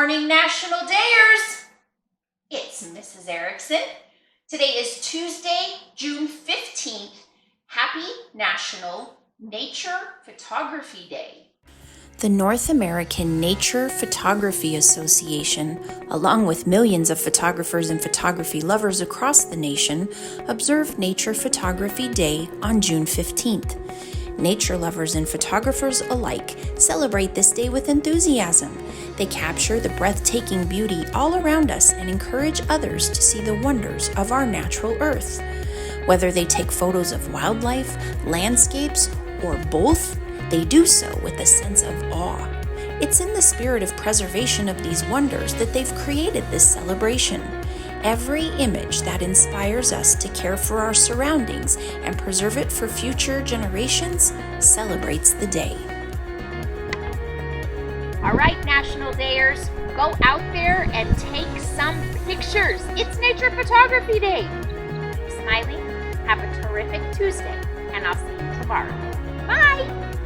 morning, National Dayers. It's Mrs. Erickson. Today is Tuesday, June 15th. Happy National Nature Photography Day. The North American Nature Photography Association, along with millions of photographers and photography lovers across the nation, observe Nature Photography Day on June 15th. Nature lovers and photographers alike celebrate this day with enthusiasm. They capture the breathtaking beauty all around us and encourage others to see the wonders of our natural earth. Whether they take photos of wildlife, landscapes, or both, they do so with a sense of awe. It's in the spirit of preservation of these wonders that they've created this celebration. Every image that inspires us to care for our surroundings and preserve it for future generations celebrates the day. All right, National Dayers, go out there and take some pictures. It's Nature Photography Day. Keep smiling, have a terrific Tuesday, and I'll see you tomorrow. Bye!